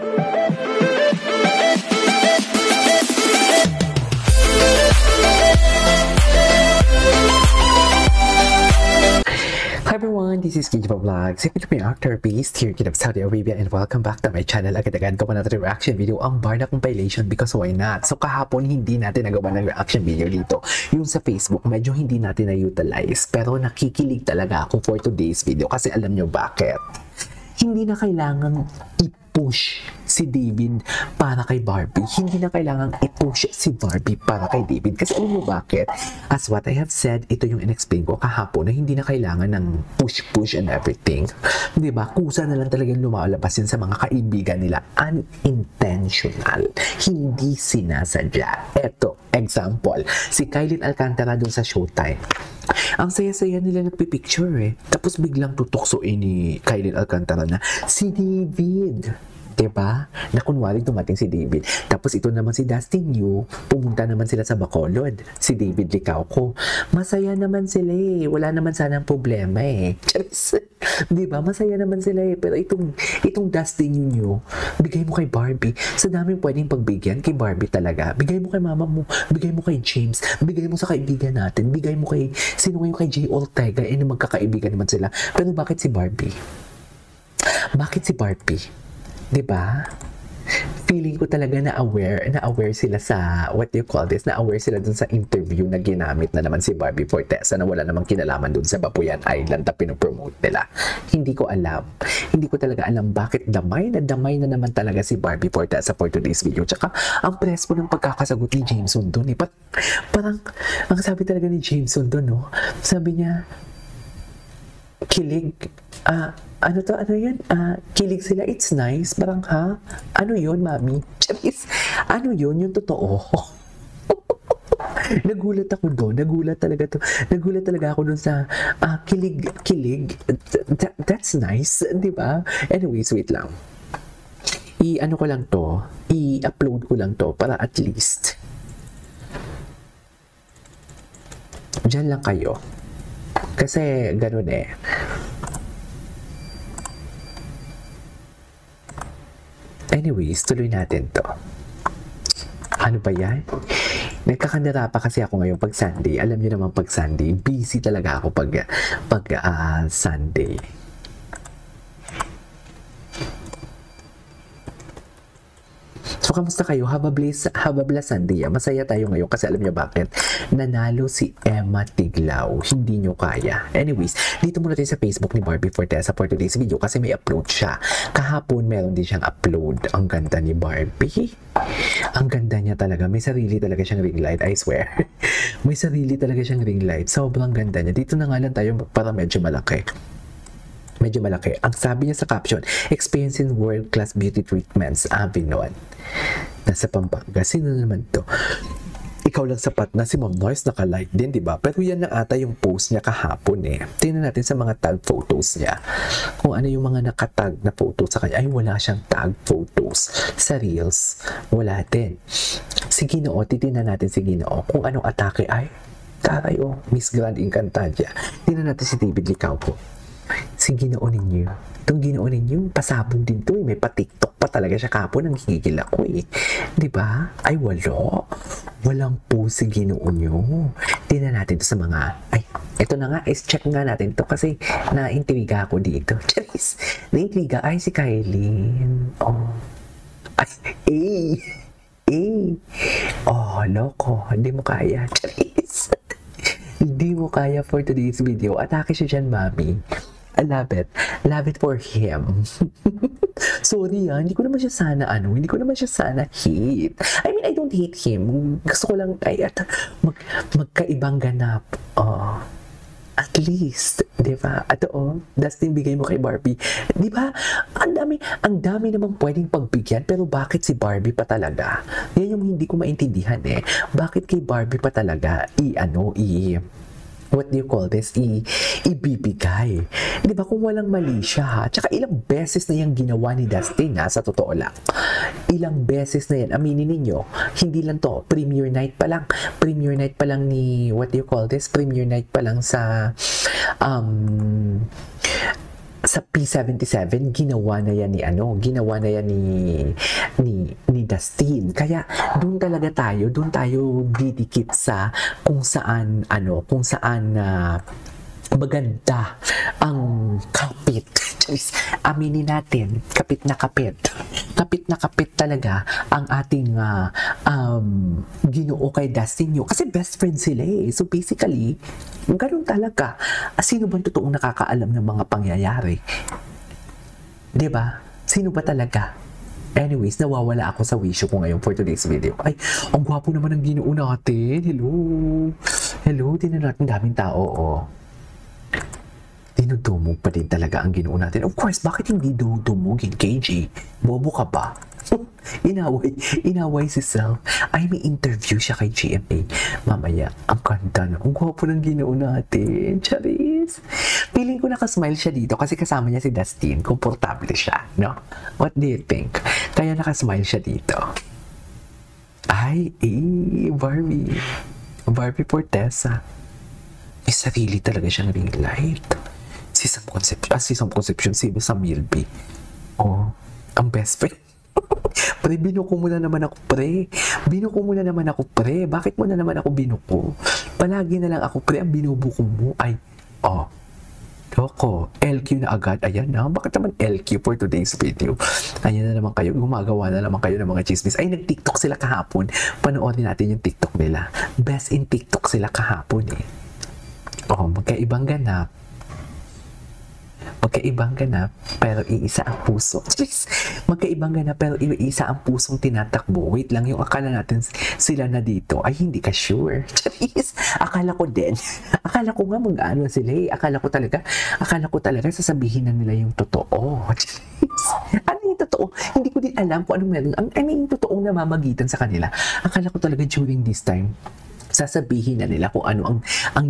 Hi everyone, this is Kijiva Vlogs. If you're an actor based here in Saudi Arabia and welcome back to my channel. Agad-agad gawa natin reaction video ang Barna compilation because why not? So kahapon hindi natin nagawa ng reaction video dito. Yung sa Facebook medyo hindi natin na-utilize pero nakikilig talaga ako for today's video kasi alam nyo bakit? Hindi na kailangan i-push si David para kay Barbie. Hindi na kailangan i-push si Barbie para kay David. Kasi alam mo bakit? As what I have said, ito yung in-explain ko kahapon na hindi na kailangan ng push and everything. Diba? Kusa na lang talagang lumalabas yun sa mga kaibigan nila. Unintentional. Hindi sinasadya. Eto, example. Si Kylie Alcantara dun sa Showtime. Ang saya-saya nila nagpipicture eh. Tapos biglang tutuksoin ni Kylie Alcantara na si David. Diba? Na kunwari dumating si David. Tapos ito naman si Dustin Yu, pumunta naman sila sa Bacolod. Si David Licauco. Masaya naman sila eh. Wala naman sanang problema eh. Diba? Masaya naman sila eh. Pero itong Dustin Yu, bigay mo kay Barbie. Sa daming pwedeng pagbigyan kay Barbie talaga. Bigay mo kay mama mo. Bigay mo kay James. Bigay mo sa kaibigan natin. Bigay mo kay, sino ngayon kay Jay Ortega. Eh, magkakaibigan naman sila. Pero bakit si Barbie? Bakit si Barbie? Diba? Feeling ko talaga na aware sila sa, what do you call this, na aware sila dun sa interview na ginamit na naman si Barbie Fortesa na wala namang kinalaman dun sa Babuyan Island na pinopromote nila. Hindi ko alam. Hindi ko talaga alam bakit damay na naman talaga si Barbie Fortesa for today's video. Tsaka, ang presko ng pagkakasagot ni Jameson dun eh. Parang, ang sabi talaga ni Jameson dun, no? Sabi niya, kilig, ano yun? Kilig sila, it's nice. Parang, ha? Ano yun, mami? Charis, ano yun? Yung totoo. Nagulat ako doon. Nagulat talaga ako doon sa kilig. That's nice. Diba? Anyways, wait lang. I-ano ko lang to. I-upload ko lang to para at least. Diyan lang kayo. Kasi, ganun eh. Anyways, tuloy natin to. Ano ba yan? Nagkakandara pa kasi ako ngayon pag Sunday. Alam niyo naman pag Sunday, busy talaga ako pag Sunday. So, kamusta kayo? Have a blessed Sunday. Masaya tayo ngayon kasi alam niyo bakit? Nanalo si Emma Tiglao. Hindi niyo kaya. Anyways, dito muna tayo sa Facebook ni Barbie Fortesa for today's video kasi may upload siya. Kahapon meron din siyang upload. Ang ganda ni Barbie. Ang ganda niya talaga. May sarili talaga siyang ring light. I swear. May sarili talaga siyang ring light. Sobrang ganda niya. Dito na nga lang tayo para medyo malaki. Medyo malaki. Ang sabi niya sa caption, experiencing world-class beauty treatments, Avinon. Nasa Pampanga. Sino naman to? Ikaw lang sapat na si Mom Noise naka-like din, di ba? Pero yan na ata yung post niya kahapon eh. Tingnan natin sa mga tag photos niya. Kung ano yung mga nakatag na photos sa kanya. Ay, wala siyang tag photos. Sa Reels, wala din. Si Ginoo, titignan natin si Ginoo. Kung anong atake ay, taray oh, Miss Grand Encantadia. Tingnan natin si David Licauco. Si Ginoo ninyo. Itong Ginoo ninyo, pasabog din to eh. May pa-TikTok pa talaga siya kapon. Ang higigil ako eh. Diba? Ay, wala. Walang po si Ginoo nyo. Tingnan natin to sa mga... Ay, ito na nga. Check nga natin to kasi na-intriga ako dito. Charis. Na-intriga. Ay, si Kylie. Oh. Ay, Oh, loko. Hindi mo kaya. Charis. Hindi mo kaya for today's video. Atake siya dyan, mami. I love it. Love it for him. Sorry hindi ko naman siya sana hindi ko naman siya sana hate. I mean, I don't hate him. Gusto ko lang, magkaibang ganap. At least, di ba? At Dustin, bigay mo kay Barbie. Di ba? Ang dami namang pwedeng pagbigyan, pero bakit si Barbie pa talaga? Yan yung hindi ko maintindihan eh. Bakit kay Barbie pa talaga what do you call this? Ibibigay. Di ba kung walang mali siya ha? Tsaka ilang beses na yung ginawa ni Dustin ha? Sa totoo lang. Ilang beses na yan. Aminin ninyo. Hindi lang to. Premiere night pa lang. Premiere night pa lang ni, what do you call this? Premiere night pa lang sa sa P77 ginawa na yan ni Dustin. Kaya doon tayo didikit sa kung saan maganda ang kapit. Aminin natin, kapit na kapit talaga ang ating Ginoo kay Dustin Yu. Kasi best friend sila eh. So basically, ganun talaga. Sino ba totoong nakakaalam ng mga pangyayari? Diba? Sino ba talaga? Anyways, nawawala ako sa wisyo ko ngayon for today's video. Ay, ang gwapo naman ng Ginoo natin. Hello, tinan natin daming tao, oh. Dinudumog pa din talaga ang Ginoo natin. Of course, bakit hindi dumugin, KJ? Bobo ka ba? Inaway si Self. Ay, may interview siya kay GMA. Mamaya, ang ganda na. Ang gwapo ng Ginoo natin. Charis. Feeling ko nakasmile siya dito kasi kasama niya si Dustin. Komportable siya, no? What do you think? Kaya nakasmile siya dito. Ay, Barbie. Barbie Fortesa. May sarili talaga siyang ring light. Si Sam Concepcion, si Milby. Oh, ang best friend. Pre, binuko mo na naman ako, pre. Bakit mo na naman ako binuko? Palagi na lang ako, pre, ang binubuko mo. Ay, loko. LQ na agad. Ayan na. Bakit naman LQ for today's video? Ayan na naman kayo. Gumagawa na naman kayo ng mga chismis. Ay, nag-TikTok sila kahapon. Panoorin natin yung TikTok nila. Best in TikTok sila kahapon eh. Oh, magkaibang ganap, pero iisa ang puso. Magkaibang ganap, pero iisa ang pusong tinatakbo. Wait lang, yung akala natin sila na dito, ay hindi ka sure. Charis, akala ko din. Akala ko nga mag-ano sila eh. Akala ko talaga sasabihin na nila yung totoo. Charis, ano yung totoo? Hindi ko din alam kung anong meron. I mean, yung totoong namamagitan sa kanila. Akala ko talaga during this time, sasabihin na nila kung ano ang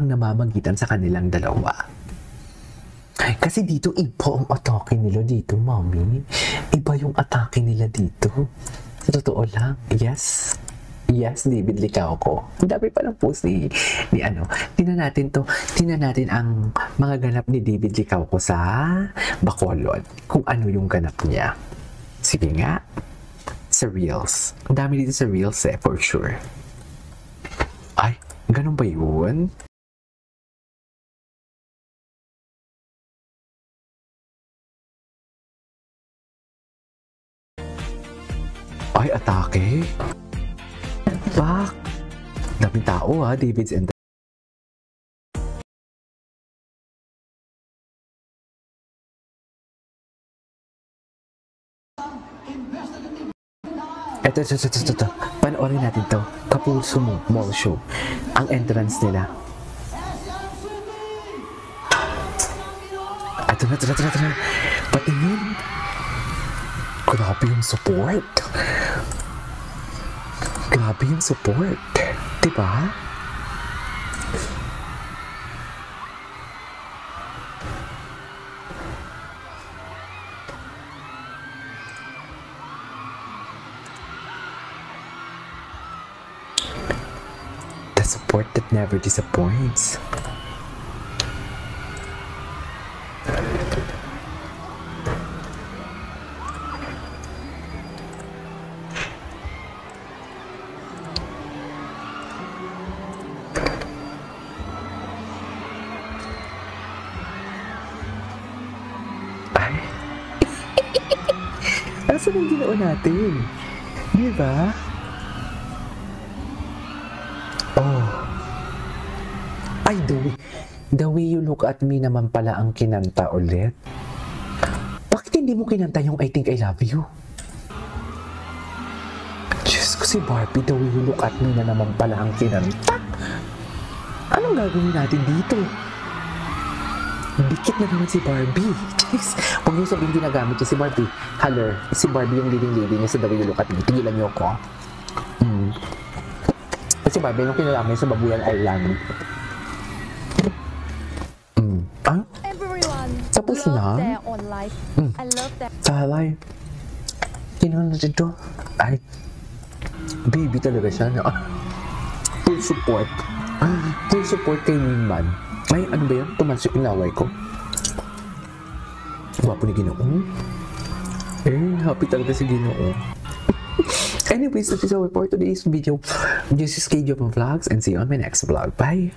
namamagitan sa kanilang dalawa. Kasi dito, iba ang atake nila dito, mami. Iba yung atake nila dito. Sa totoo lang, yes, David Licao ko. Ang dami pa ng post ni ano. Tingnan natin ang mga ganap ni David Licao ko sa Bacolod. Kung ano yung ganap niya. Sige nga, sa Reels. Ang dami dito sa Reels eh, for sure. Ay, ganun ba yun? Ay, atake? Bak? Daming tao ha, David's and Ito. Panoorin natin to. Kapuso mo, mall show. Ang entrance nila. Ito na. Patingin. Grabe yung support. Diba? The support that never disappoints. Asa nang Ginoo natin? Di ba? Oh. Ay, the way you look at me naman pala ang kinanta ulit. Bakit hindi mo kinanta yung I think I love you? Diyos ko, si Barbie, the way you look at me na naman pala ang kinanta. Anong gagawin natin dito? Dikit na naman si Barbie. Jeez. Huwag niyo sabihin ginagamit niya si Barbie. Haller, si Barbie yung leading lady niya sa The Way You Look at Me. Tigilan niyo ako. Si Barbie yung kinalaman sa Babuyan Island. Ah? Tapos na? I love that. Talay. Kinuha natin ito. Ay. Baby talaga siya. No? Full support. Full support kay Winman. Ay, ano ba yan? Tumansik yung laway ko. Gwapo ni Ginoo. Happy talaga si Ginoo. Anyways, that is all for today's video. This is KJ Vlogs and see you on my next vlog. Bye!